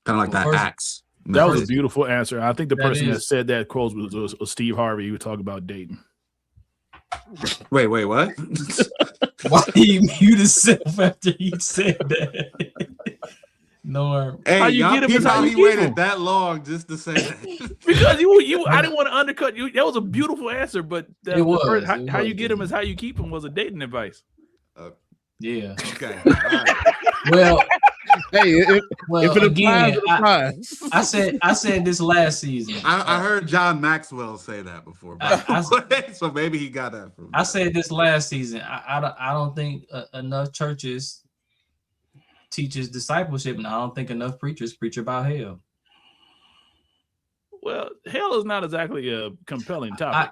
Kind of like Well, that first- axe. That was a method. beautiful answer. I think the That person that is- said that quote was Steve Harvey. He was talking about dating. Wait, what? Why he mute himself after he said that? Norm. Hey, How you y'all get him peep is how how you he keep waited him. that long just to say that. Because you I didn't want to undercut you. That was a beautiful answer, but It was. how you get him is how you keep him was a dating advice. Yeah. Okay. All right. Well, Hey, if it again, applies, it applies. I said this last season. I heard John Maxwell say that before, so maybe he got that from. I said this last season. I don't think enough churches teaches discipleship, and I don't think enough preachers preach about hell. Well, hell is not exactly a compelling topic.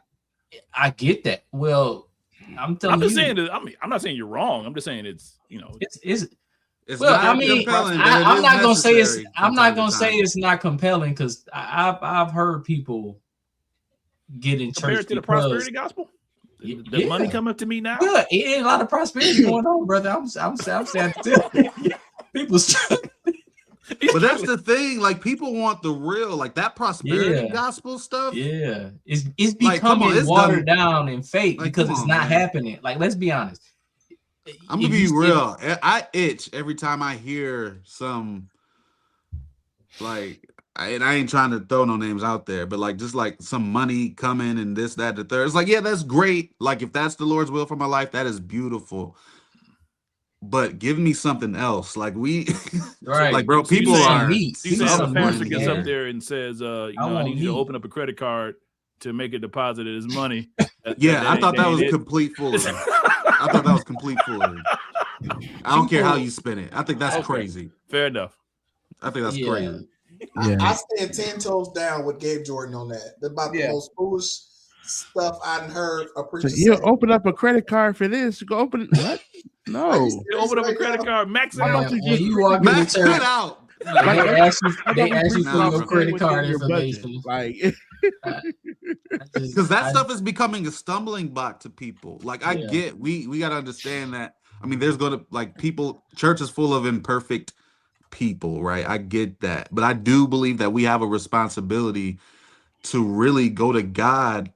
I get that. Well, I'm telling I'm just you, saying that. I mean, I'm not saying you're wrong. I'm just saying it's It's well, not I mean, compelling, but I'm is not gonna say it's. necessary I'm from not time to gonna say time. it's not compelling because I've heard people get in compared church to the because prosperity gospel. The yeah. money come up to me now. Good. It ain't a lot of prosperity going on, brother. I'm sad to tell you. People's But that's the thing. Like people want the real, like that prosperity Yeah. gospel stuff. yeah, it's Like, come becoming on, it's watered done- down and fake Like, because come it's on, not man. happening. Like, let's be honest. I'm If gonna be you- real. I itch every time I hear some, like, and I ain't trying to throw no names out there, but like just like some money coming and this, that, the third. It's like, yeah, that's great. Like if that's the Lord's will for my life, that is beautiful. But give me something else. Like Right. like bro, So you people saying are. meat. You say Some if a pastor meat, gets yeah. up there and says, I want need you to meat. open up a credit card to make a deposit of his money. Yeah, I thought that was it. complete foolery. I thought that was complete foolery. I don't care how you spin it. I think that's Okay. crazy. Fair enough. I think that's Yeah. crazy. I stand 10 toes down with Gabe Jordan on that. That's about the most foolish stuff I've heard a preacher So you say. open up a credit card for this? Go open what? No. You open up a credit card, max it Man, out. when you walk in the Max it church, out. they ask you I thought we for preached your about credit within card your budget. information. Like Because that stuff is becoming a stumbling block to people. Like I Yeah. get, we got to understand that. I mean, there's going to like people. Church is full of imperfect people, right? I get that, but I do believe that we have a responsibility to really go to God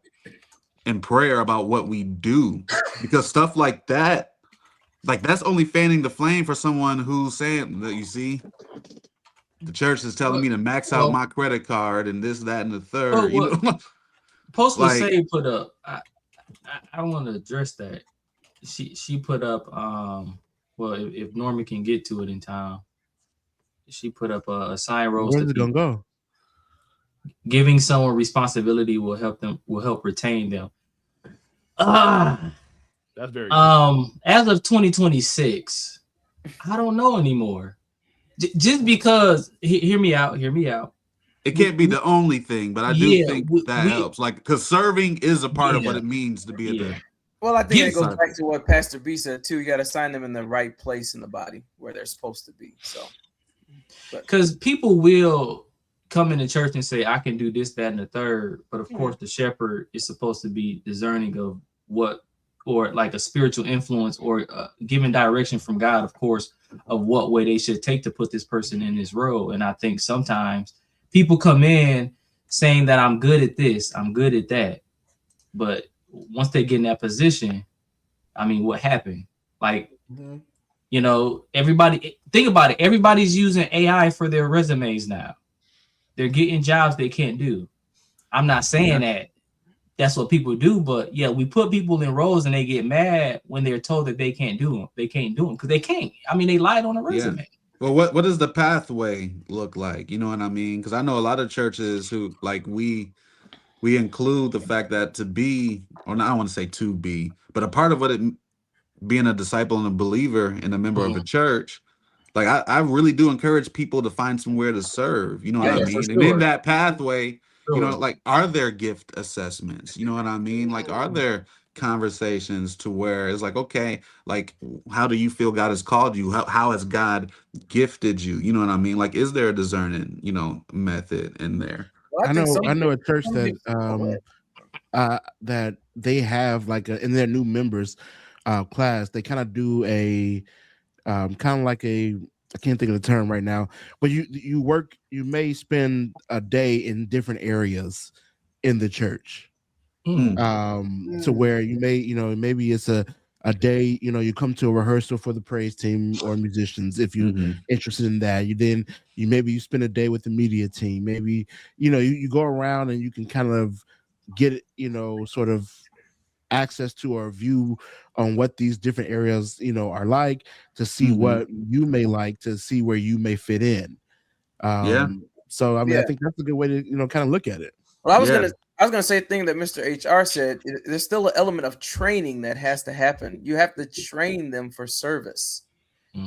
in prayer about what we do, because stuff like that, like that's only fanning the flame for someone who's saying that, you see, the church is telling me to max out my credit card and this, that, and the third. You know, Post like- Say put up. I want to address that. She put up. Well, if Norman can get to it in time, she put up a sign rose. where's it gonna go? Giving someone responsibility will help retain them. That's very As of 2026, I don't know anymore. Just because, hear me out. it can't be the only thing, but I do think that we- helps. Like, because serving is a part of what it means to be a Yeah. Well, I think Yeah, it goes back to what Pastor B said too. You got to sign them in the right place in the body where they're supposed to be. So, Because people will come into church and say, I can do this, that, and the third. But of course, the shepherd is supposed to be discerning of what, or like a spiritual influence or giving direction from God, of course, of what way they should take to put this person in this role. And I think sometimes people come in saying that I'm good at this, I'm good at that. But once they get in that position, I mean, what happened? Like, you know, everybody, think about it. Everybody's using AI for their resumes now. They're getting jobs they can't do. I'm not saying that that's what people do, but yeah, we put people in roles and they get mad when they're told that they can't do them. They can't do them because they can't. I mean, they lied on a resume. Well, what does the pathway look like? You know what I mean? Because I know a lot of churches who, like, we include the fact that to be, or not, I don't want to say to be, but a part of what it being a disciple and a believer and a member of a church, like I really do encourage people to find somewhere to serve. You know what I mean? For And in sure. that pathway, you know, Sure. like, are there gift assessments? You know what I mean? Like, are there conversations to where it's like, okay, like, how do you feel God has called you? How has God gifted you? You know what I mean? Like, is there a discerning, you know, method in there? well, I know a church some that people- that they have like in their new members class, they kind of do a kind of like a I can't think of the term right now, but you may spend a day in different areas in the church. To where you may, maybe it's a day, you come to a rehearsal for the praise team or musicians if you're interested in that. Maybe you spend a day with the media team. Maybe, you go around and you can kind of get, sort of access to or view on what these different areas, are like, to see what you may like, to see where you may fit in. So I mean, I think that's a good way to, kind of look at it. Well, I was gonna say a thing that Mr. HR said. There's still an element of training that has to happen. You have to train them for service,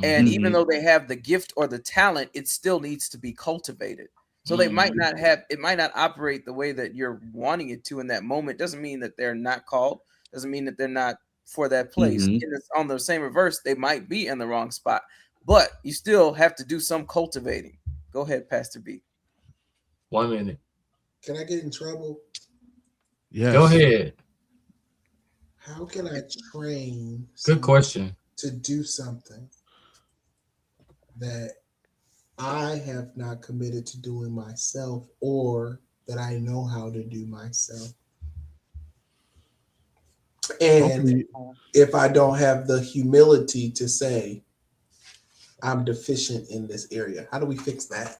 and even though they have the gift or the talent, it still needs to be cultivated. So they might not have, it might not operate the way that you're wanting it to in that moment. Doesn't mean that they're not called. Doesn't mean that they're not for that place. And it's on the same reverse, they might be in the wrong spot, but you still have to do some cultivating. Go ahead, Pastor B. 1 minute. Can I get in trouble? Yes. Go ahead. How can I train Good question to do something that I have not committed to doing myself, or that I know how to do myself? And if I don't have the humility to say I'm deficient in this area, how do we fix that?